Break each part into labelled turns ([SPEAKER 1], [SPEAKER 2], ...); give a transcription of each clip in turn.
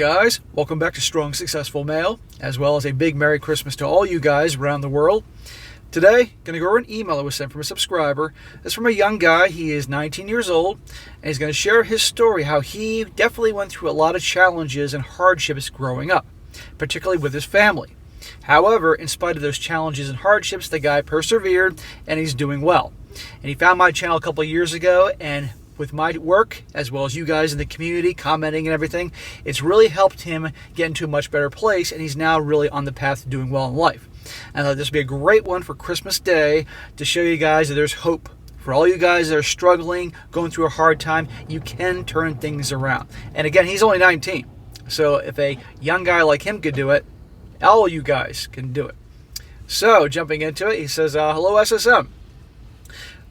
[SPEAKER 1] guys, welcome back to Strong Successful Male, as well as a big Merry Christmas to all you guys around the world. Today, going to go over an email that was sent from a subscriber. It's from a young guy. He is 19 years old, and he's going to share his story, how he definitely went through a lot of challenges and hardships growing up, particularly with his family. However, in spite of those challenges and hardships, the guy persevered, and he's doing well. And he found my channel a couple of years ago, and with my work, as well as you guys in the community commenting and everything, it's really helped him get into a much better place, and he's now really on the path to doing well in life. And I thought this would be a great one for Christmas Day to show you guys that there's hope. For all you guys that are struggling, going through a hard time, you can turn things around. And again, he's only 19. So if a young guy like him could do it, all you guys can do it. So jumping into it, he says, hello SSM.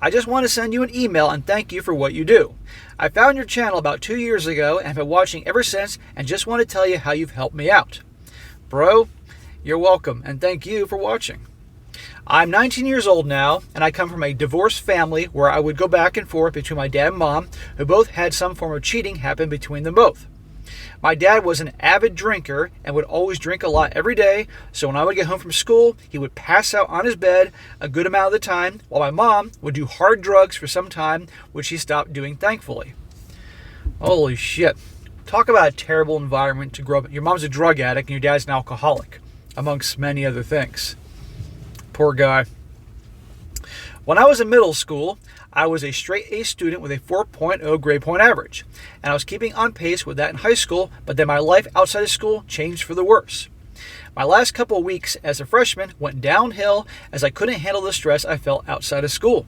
[SPEAKER 1] I just want to send you an email and thank you for what you do. I found your channel about 2 years ago and have been watching ever since and just want to tell you how you've helped me out. Bro, you're welcome and thank you for watching. I'm 19 years old now and I come from a divorced family where I would go back and forth between my dad and mom, who both had some form of cheating happen between them both. My dad was an avid drinker and would always drink a lot every day, so when I would get home from school, he would pass out on his bed a good amount of the time, while my mom would do hard drugs for some time, which she stopped doing, thankfully. Holy shit. Talk about a terrible environment to grow up. Your mom's a drug addict and your dad's an alcoholic, amongst many other things. Poor guy. When I was in middle school, I was a straight A student with a 4.0 grade point average, and I was keeping on pace with that in high school, but then my life outside of school changed for the worse. My last couple of weeks as a freshman went downhill as I couldn't handle the stress I felt outside of school.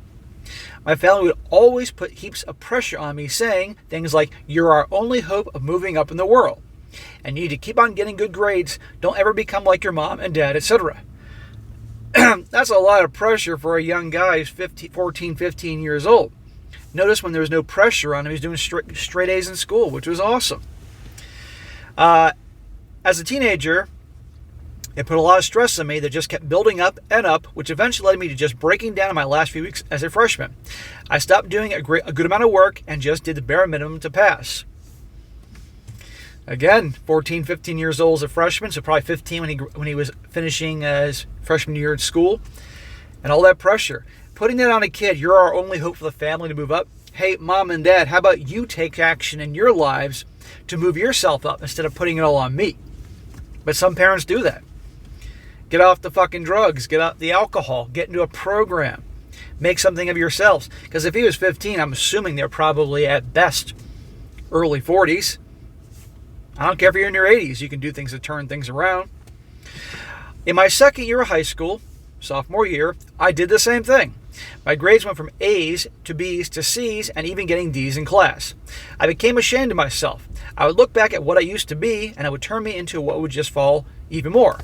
[SPEAKER 1] My family would always put heaps of pressure on me, saying things like, "You're our only hope of moving up in the world, and you need to keep on getting good grades, don't ever become like your mom and dad, etc." That's a lot of pressure for a young guy who's 14, 15 years old. Notice when there was no pressure on him, he was doing straight A's in school, which was awesome. As a teenager, it put a lot of stress on me that just kept building up and up, which eventually led me to just breaking down in my last few weeks as a freshman. I stopped doing a good amount of work and just did the bare minimum to pass. Again, 14, 15 years old as a freshman, so probably 15 when he was finishing his freshman year in school. And all that pressure. Putting that on a kid, you're our only hope for the family to move up. Hey, mom and dad, how about you take action in your lives to move yourself up instead of putting it all on me? But some parents do that. Get off the fucking drugs, get off the alcohol, get into a program. Make something of yourselves. Because if he was 15, I'm assuming they're probably at best early 40s. I don't care if you're in your 80s, you can do things to turn things around. In my second year of high school, sophomore year, I did the same thing. My grades went from A's to B's to C's and even getting D's in class. I became ashamed of myself. I would look back at what I used to be and it would turn me into what would just fall even more.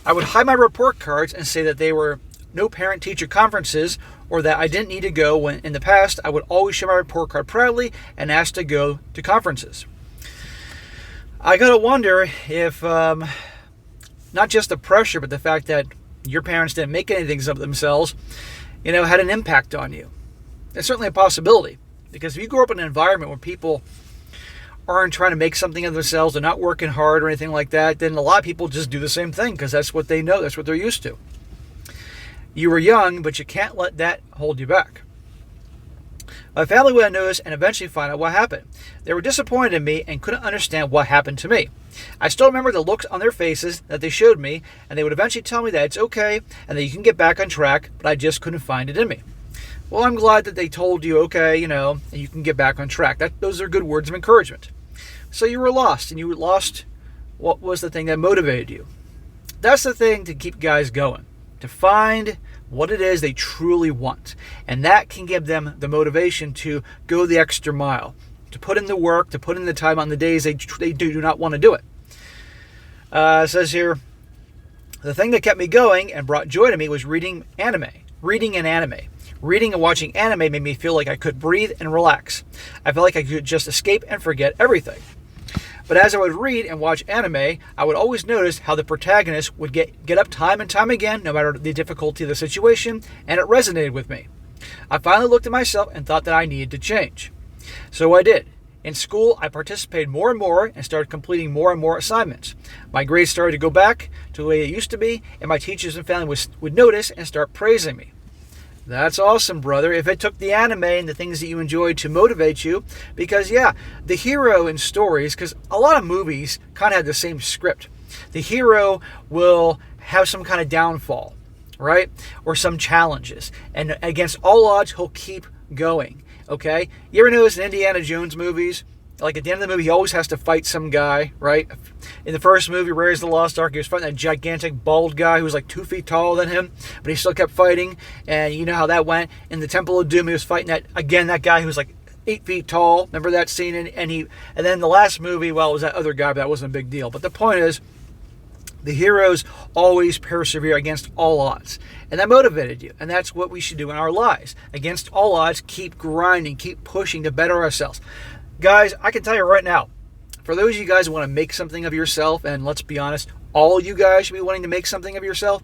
[SPEAKER 1] I would hide my report cards and say that they were no parent-teacher conferences or that I didn't need to go when in the past I would always show my report card proudly and ask to go to conferences. I gotta wonder if not just the pressure, but the fact that your parents didn't make anything of themselves, had an impact on you. It's certainly a possibility, because if you grow up in an environment where people aren't trying to make something of themselves, they're not working hard or anything like that, then a lot of people just do the same thing because that's what they know, that's what they're used to. You were young, but you can't let that hold you back. My family would notice and eventually find out what happened. They were disappointed in me and couldn't understand what happened to me. I still remember the looks on their faces that they showed me, and they would eventually tell me that it's okay and that you can get back on track, but I just couldn't find it in me. Well, I'm glad that they told you, okay, and you can get back on track. Those are good words of encouragement. So you were lost, and you lost what was the thing that motivated you. That's the thing to keep guys going, to find what it is they truly want. And that can give them the motivation to go the extra mile, to put in the work, to put in the time on the days they do not want to do it. It says here, the thing that kept me going and brought joy to me was reading and anime. Reading and watching anime made me feel like I could breathe and relax. I felt like I could just escape and forget everything. But as I would read and watch anime, I would always notice how the protagonist would get up time and time again, no matter the difficulty of the situation, and it resonated with me. I finally looked at myself and thought that I needed to change. So I did. In school, I participated more and more and started completing more and more assignments. My grades started to go back to the way it used to be, and my teachers and family would notice and start praising me. That's awesome, brother. If it took the anime and the things that you enjoyed to motivate you, because the hero in stories, because a lot of movies kind of have the same script. The hero will have some kind of downfall, right? Or some challenges. And against all odds, he'll keep going, okay? You ever notice in Indiana Jones movies, like at the end of the movie, he always has to fight some guy, right? In the first movie, Raiders of the Lost Ark, he was fighting that gigantic bald guy who was like 2 feet taller than him, but he still kept fighting. And you know how that went. In the Temple of Doom, he was fighting that guy who was like 8 feet tall. Remember that scene? And then the last movie, well, it was that other guy, but that wasn't a big deal. But the point is, the heroes always persevere against all odds. And that motivated you. And that's what we should do in our lives. Against all odds, keep grinding, keep pushing to better ourselves. Guys, I can tell you right now, for those of you guys who want to make something of yourself, and let's be honest, all you guys should be wanting to make something of yourself,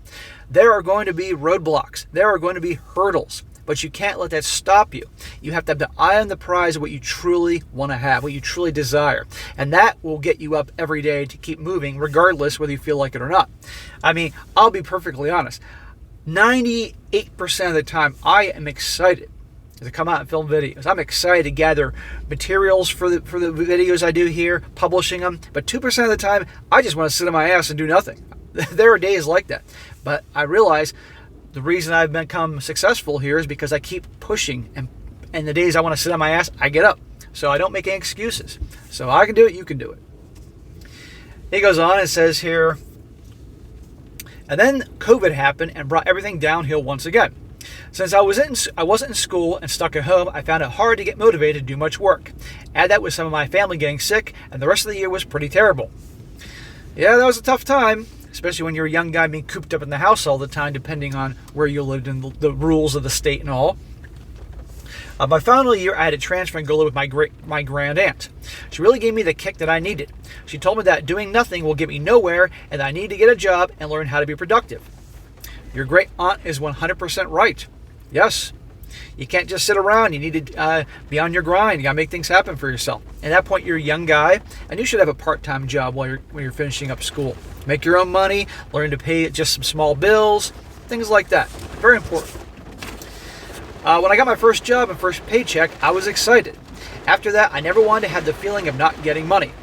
[SPEAKER 1] there are going to be roadblocks. There are going to be hurdles. But you can't let that stop you. You have to have the eye on the prize of what you truly want to have, what you truly desire. And that will get you up every day to keep moving, regardless whether you feel like it or not. I mean, I'll be perfectly honest. 98% of the time, I am excited to come out and film videos. I'm excited to gather materials for the videos I do here, publishing them. But 2% of the time, I just want to sit on my ass and do nothing. There are days like that. But I realize the reason I've become successful here is because I keep pushing. And the days I want to sit on my ass, I get up. So I don't make any excuses. So I can do it, you can do it. He goes on and says here, and then COVID happened and brought everything downhill once again. Since I wasn't in school and stuck at home, I found it hard to get motivated to do much work. Add that with some of my family getting sick, and the rest of the year was pretty terrible. Yeah, that was a tough time, especially when you're a young guy being cooped up in the house all the time, depending on where you lived and the rules of the state and all. My final year, I had to transfer and go live with my grand aunt. She really gave me the kick that I needed. She told me that doing nothing will get me nowhere, and that I need to get a job and learn how to be productive. Your great aunt is 100% right. Yes, you can't just sit around. You need to be on your grind. You got to make things happen for yourself. At that point, you're a young guy, and you should have a part-time job when you're finishing up school. Make your own money, learn to pay just some small bills, things like that. Very important. When I got my first job and first paycheck, I was excited. After that, I never wanted to have the feeling of not getting money.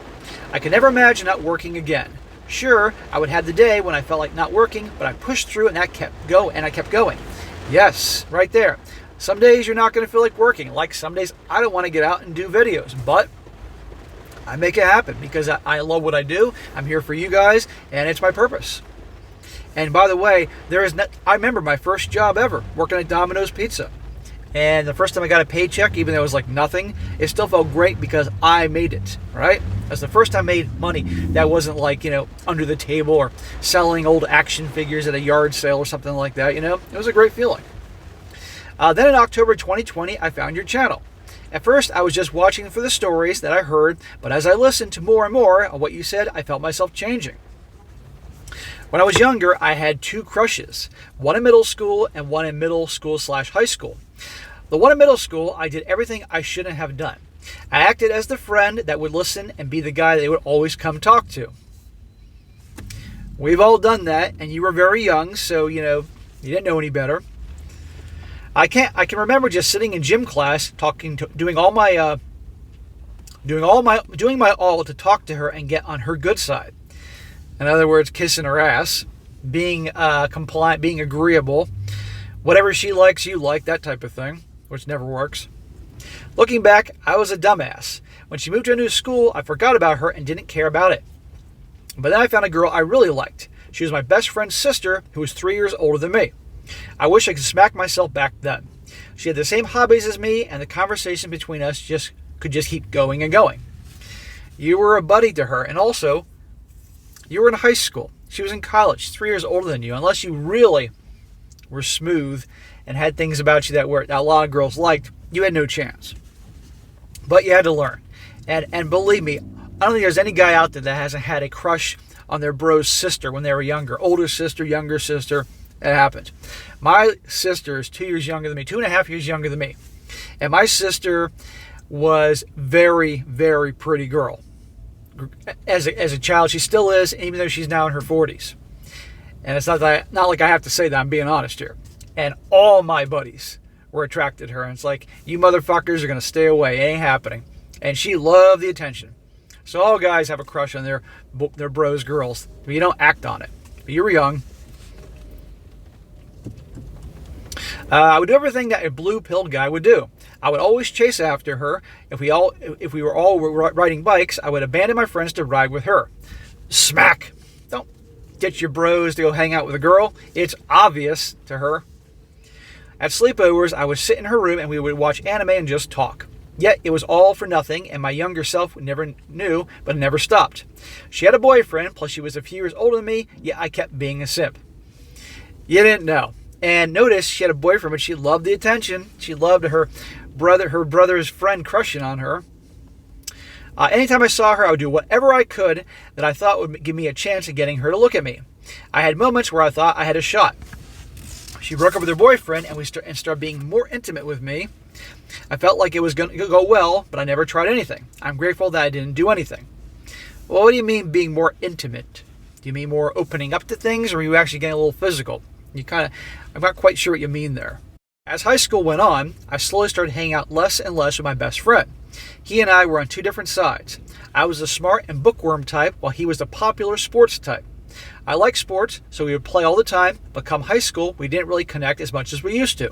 [SPEAKER 1] I could never imagine not working again. Sure, I would have the day when I felt like not working, but I pushed through and I kept going. Yes, right there. Some days you're not going to feel like working. Like some days I don't want to get out and do videos, but I make it happen because I love what I do. I'm here for you guys, and it's my purpose. And by the way, I remember my first job ever, working at Domino's Pizza. And the first time I got a paycheck, even though it was like nothing, it still felt great because I made it, right? That's the first time I made money that wasn't like, under the table or selling old action figures at a yard sale or something like that, It was a great feeling. Then in October 2020, I found your channel. At first, I was just watching for the stories that I heard, but as I listened to more and more of what you said, I felt myself changing. When I was younger, I had 2 crushes, one in middle school and one in middle school/high school. The one in middle school, I did everything I shouldn't have done. I acted as the friend that would listen and be the guy they would always come talk to. We've all done that, and you were very young, so, you didn't know any better. I can remember just sitting in gym class, doing my all to talk to her and get on her good side. In other words, kissing her ass, being compliant, being agreeable, whatever she likes, you like, that type of thing, which never works. Looking back, I was a dumbass. When she moved to a new school, I forgot about her and didn't care about it. But then I found a girl I really liked. She was my best friend's sister, who was 3 years older than me. I wish I could smack myself back then. She had the same hobbies as me, and the conversation between us could just keep going and going. You were a buddy to her, and also, you were in high school. She was in college, 3 years older than you. Unless you really were smooth and had things about you that a lot of girls liked, you had no chance. But you had to learn. And believe me, I don't think there's any guy out there that hasn't had a crush on their bro's sister when they were younger. Older sister, younger sister. It happens. My sister is 2 years younger than me, 2.5 years younger than me. And my sister was very, very pretty girl. As a child, she still is, even though she's now in her 40s. And it's not like I have to say that. I'm being honest here. And all my buddies were attracted to her. And it's like, you motherfuckers are going to stay away. It ain't happening. And she loved the attention. So all guys have a crush on their bros girls. But you don't act on it. But you were young. I would do everything that a blue-pilled guy would do. I would always chase after her. If we were all riding bikes, I would abandon my friends to ride with her. Smack! Don't get your bros to go hang out with a girl. It's obvious to her. At sleepovers, I would sit in her room and we would watch anime and just talk. Yet it was all for nothing, and my younger self never knew, but never stopped. She had a boyfriend, plus she was a few years older than me, yet I kept being a simp. You didn't know. And notice she had a boyfriend, but she loved the attention. She loved her brother's friend crushing on her. Anytime I saw her, I would do whatever I could that I thought would give me a chance of getting her to look at me. I had moments where I thought I had a shot. She broke up with her boyfriend and started being more intimate with me. I felt like it was going to go well, but I never tried anything. I'm grateful that I didn't do anything. Well, what do you mean being more intimate? Do you mean more opening up to things, or are you actually getting a little physical? I'm not quite sure what you mean there. As high school went on, I slowly started hanging out less and less with my best friend. He and I were on two different sides. I was the smart and bookworm type, while he was the popular sports type. I liked sports, so we would play all the time, but come high school, we didn't really connect as much as we used to.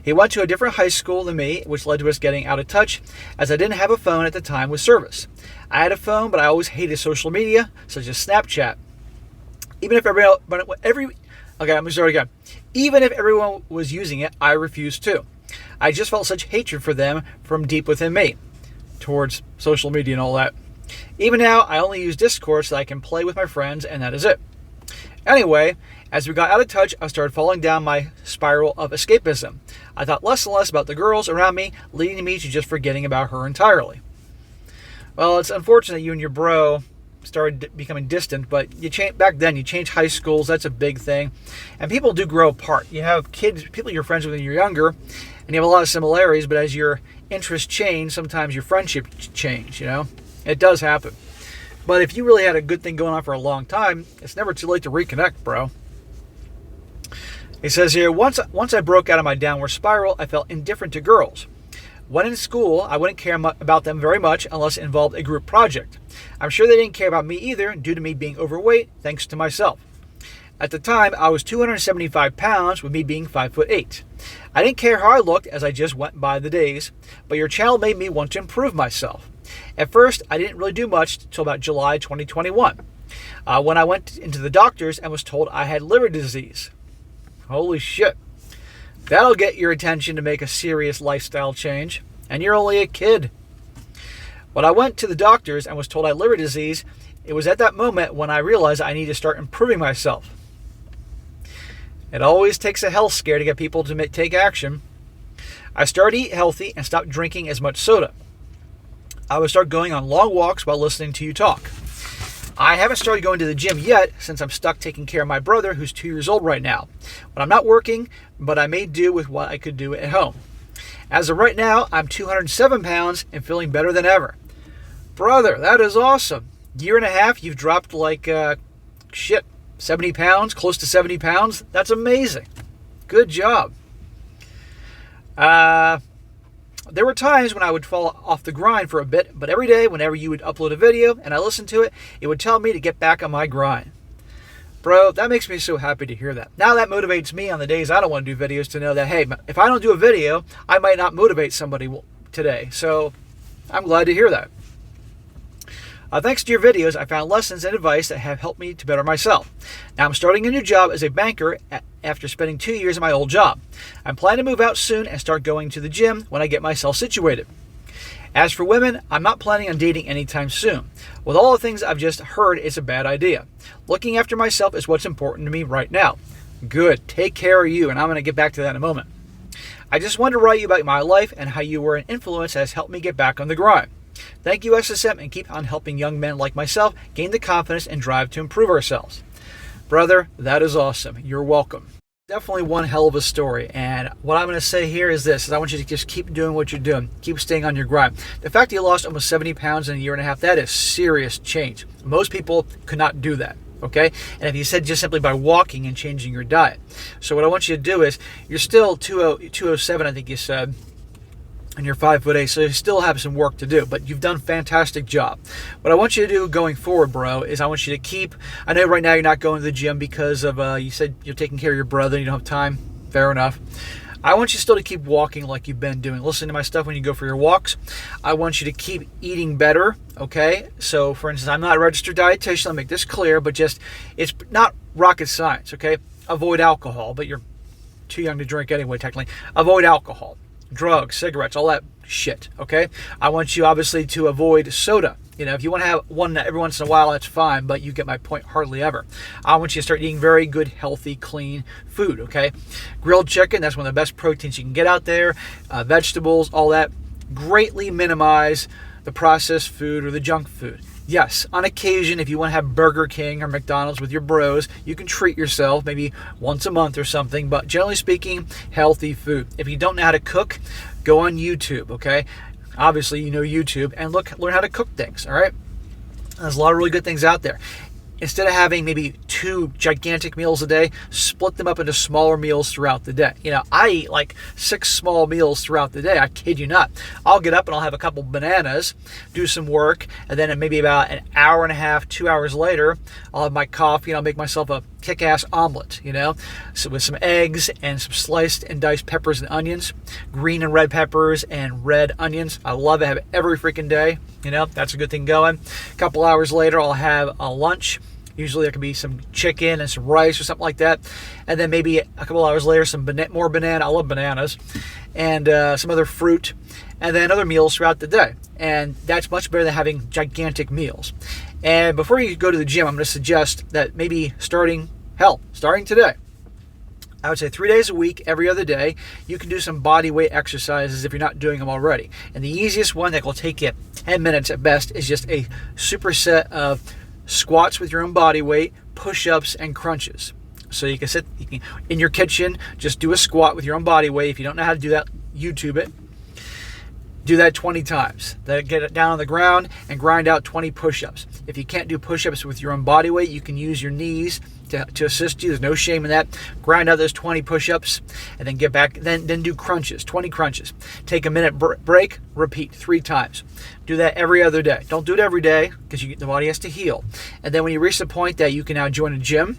[SPEAKER 1] He went to a different high school than me, which led to us getting out of touch, as I didn't have a phone at the time with service. I had a phone, but I always hated social media, such as Snapchat. Even if everyone was using it, I refused to. I just felt such hatred for them from deep within me, towards social media and all that. Even now, I only use Discord so that I can play with my friends, and that is it. Anyway, as we got out of touch, I started falling down my spiral of escapism. I thought less and less about the girls around me, leading me to just forgetting about her entirely. Well, it's unfortunate you and your bro started becoming distant, but back then you changed high schools. That's a big thing, and people do grow apart. You have people you're friends with when you're younger, and you have a lot of similarities, but as your interests change, sometimes your friendship change. It does happen. But if you really had a good thing going on for a long time, it's never too late to reconnect, bro. It says here, once I broke out of my downward spiral, I felt indifferent to girls. When in school, I wouldn't care about them very much unless it involved a group project. I'm sure they didn't care about me either, due to me being overweight, thanks to myself. At the time, I was 275 pounds, with me being 5'8". I didn't care how I looked, as I just went by the days, but your channel made me want to improve myself. At first, I didn't really do much till about July 2021, when I went into the doctors and was told I had liver disease. Holy shit. That'll get your attention to make a serious lifestyle change, and you're only a kid. When I went to the doctors and was told I had liver disease, it was at that moment when I realized I need to start improving myself. It always takes a health scare to get people to take action. I started to eat healthy and stopped drinking as much soda. I would start going on long walks while listening to you talk. I haven't started going to the gym yet, since I'm stuck taking care of my brother, who's 2 years old right now. But I'm not working, but I may do with what I could do at home. As of right now, I'm 207 pounds and feeling better than ever. Brother, that is awesome. Year and a half, you've dropped 70 pounds, close to 70 pounds. That's amazing. Good job. There were times when I would fall off the grind for a bit, but every day, whenever you would upload a video and I listened to it, it would tell me to get back on my grind. Bro, that makes me so happy to hear that. Now that motivates me on the days I don't want to do videos to know that, hey, if I don't do a video, I might not motivate somebody today. So I'm glad to hear that. Thanks to your videos, I found lessons and advice that have helped me to better myself. Now I'm starting a new job as a banker after spending 2 years in my old job. I'm planning to move out soon and start going to the gym when I get myself situated. As for women, I'm not planning on dating anytime soon. With all the things I've just heard, it's a bad idea. Looking after myself is what's important to me right now. Good. Take care of you, and I'm going to get back to that in a moment. I just wanted to write you about my life and how you were an influence that has helped me get back on the grind. Thank you, SSM, and keep on helping young men like myself gain the confidence and drive to improve ourselves. Brother, that is awesome. You're welcome. definitely one hell of a story. And what I'm going to say here is this, is I want you to just keep doing what you're doing. Keep staying on your grind. The fact that you lost almost 70 pounds in a year and a half, that is serious change. Most people could not do that. Okay? And if you said just simply by walking and changing your diet. So what I want you to do is, you're still 207, I think you said, and you're 5'8", so you still have some work to do, but you've done a fantastic job. What I want you to do going forward, bro, is I want you to keep, I know right now you're not going to the gym because of, you said you're taking care of your brother, you don't have time, fair enough. I want you still to keep walking like you've been doing. Listen to my stuff when you go for your walks. I want you to keep eating better, okay? So, for instance, I'm not a registered dietitian, I'll make this clear, but just, it's not rocket science, okay? Avoid alcohol, but you're too young to drink anyway, technically. Avoid alcohol, drugs, cigarettes, all that shit, okay? I want you, obviously, to avoid soda. You know, if you want to have one every once in a while, that's fine, but you get my point, hardly ever. I want you to start eating very good, healthy, clean food, okay? Grilled chicken, that's one of the best proteins you can get out there. Vegetables, all that. Greatly minimize the processed food or the junk food. Yes, on occasion, if you want to have Burger King or McDonald's with your bros, you can treat yourself maybe once a month or something, but generally speaking, healthy food. If you don't know how to cook, go on YouTube, okay? Obviously, you know YouTube, and learn how to cook things, all right? There's a lot of really good things out there. Instead of having maybe 2 gigantic meals a day, split them up into smaller meals throughout the day. You know, I eat like 6 small meals throughout the day. I kid you not. I'll get up and I'll have a couple bananas, do some work, and then maybe about an hour and a half, 2 hours later, I'll have my coffee and I'll make myself a kick-ass omelet, you know, so with some eggs and some sliced and diced peppers and onions, green and red peppers and red onions. I love it. I have it every freaking day. You know, that's a good thing going. A couple hours later, I'll have a lunch. Usually there could be some chicken and some rice or something like that. And then maybe a couple hours later, some more banana. I love bananas. And some other fruit. And then other meals throughout the day. And that's much better than having gigantic meals. And before you go to the gym, I'm going to suggest that maybe starting today, I would say 3 days a week, every other day, you can do some body weight exercises if you're not doing them already. And the easiest one that will take you 10 minutes at best is just a superset of squats with your own body weight, push-ups, and crunches. So you can in your kitchen, just do a squat with your own body weight. If you don't know how to do that, YouTube it. Do that 20 times. Then get it down on the ground and grind out 20 push-ups. If you can't do push-ups with your own body weight, you can use your knees to assist you. There's no shame in that. Grind out those 20 push-ups and then get back. Then do crunches, 20 crunches. Take a minute break, repeat 3 times. Do that every other day. Don't do it every day because the body has to heal. And then when you reach the point that you can now join a gym,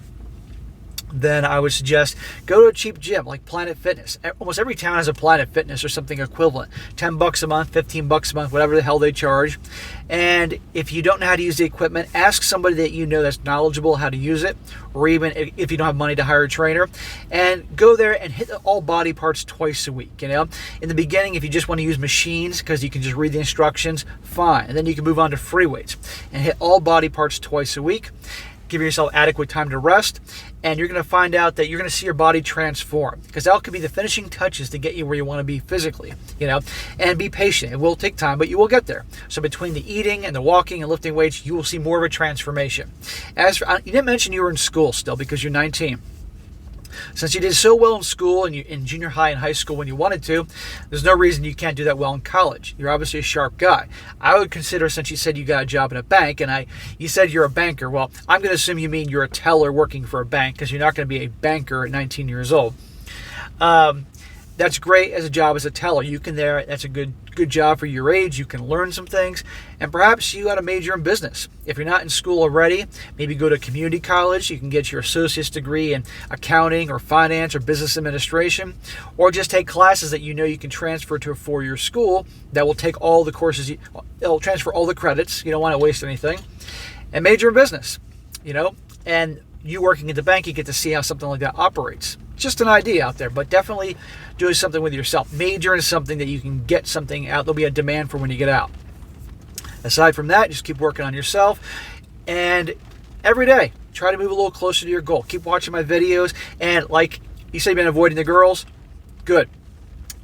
[SPEAKER 1] then I would suggest go to a cheap gym like Planet Fitness. Almost every town has a Planet Fitness or something equivalent. $10 a month, $15 a month, whatever the hell they charge. And if you don't know how to use the equipment, ask somebody that you know that's knowledgeable how to use it, or even if you don't have money to hire a trainer, and go there and hit all body parts twice a week. You know, in the beginning, if you just want to use machines because you can just read the instructions, fine. And then you can move on to free weights and hit all body parts twice a week. Give yourself adequate time to rest, and you're going to find out that you're going to see your body transform, because that could be the finishing touches to get you where you want to be physically, you know. And be patient. It will take time, but you will get there. So between the eating and the walking and lifting weights, you will see more of a transformation. As for, you didn't mention you were in school still because you're 19. Since you did so well in school and in junior high and high school when you wanted to, there's no reason you can't do that well in college. You're obviously a sharp guy. I would consider, since you said you got a job in a bank, and you said you're a banker, well, I'm going to assume you mean you're a teller working for a bank, because you're not going to be a banker at 19 years old. That's great as a job as a teller. That's a good job for your age. You can learn some things, and perhaps you got a major in business. If you're not in school already, maybe go to community college. You can get your associate's degree in accounting or finance or business administration, or just take classes that you know you can transfer to a 4-year school that will take all the courses. It'll transfer all the credits. You don't want to waste anything, and major in business. You know, and you working at the bank, you get to see how something like that operates. Just an idea out there, but definitely doing something with yourself. Major in something that you can get something out. There'll be a demand for when you get out. Aside from that, just keep working on yourself, and every day try to move a little closer to your goal. Keep watching my videos, and like you say, you've been avoiding the girls. Good.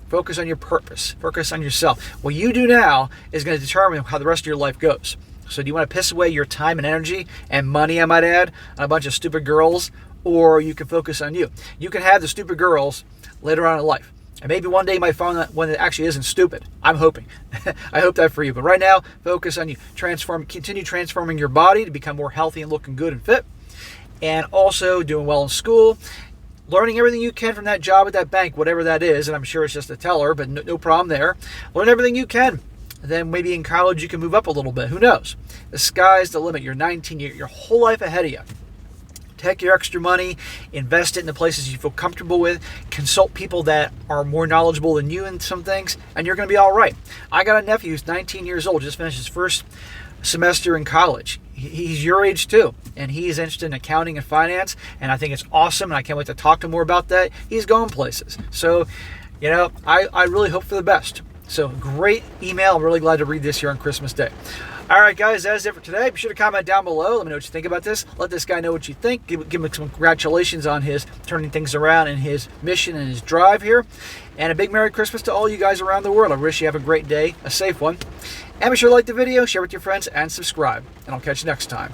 [SPEAKER 1] Focus on your purpose. Focus on yourself. What you do now is going to determine how the rest of your life goes. So do you want to piss away your time and energy and money, I might add, on a bunch of stupid girls, or you can focus on you. You can have the stupid girls later on in life. And maybe one day you might find that one that actually isn't stupid. I'm hoping. I hope that for you. But right now, focus on you. Continue transforming your body to become more healthy and looking good and fit. And also doing well in school. Learning everything you can from that job at that bank, whatever that is. And I'm sure it's just a teller, but no problem there. Learn everything you can. Then maybe in college you can move up a little bit. Who knows? The sky's the limit. You're 19, your whole life ahead of you. Take your extra money, invest it in the places you feel comfortable with, consult people that are more knowledgeable than you in some things, and you're going to be all right. I got a nephew who's 19 years old, just finished his first semester in college. He's your age too, and he's interested in accounting and finance, and I think it's awesome, and I can't wait to talk to him more about that. He's going places. So, I really hope for the best. So, great email. I'm really glad to read this here on Christmas Day. All right, guys, that's it for today. Be sure to comment down below. Let me know what you think about this. Let this guy know what you think. Give him some congratulations on his turning things around and his mission and his drive here. And a big Merry Christmas to all you guys around the world. I wish you have a great day, a safe one. And be sure to like the video, share with your friends, and subscribe. And I'll catch you next time.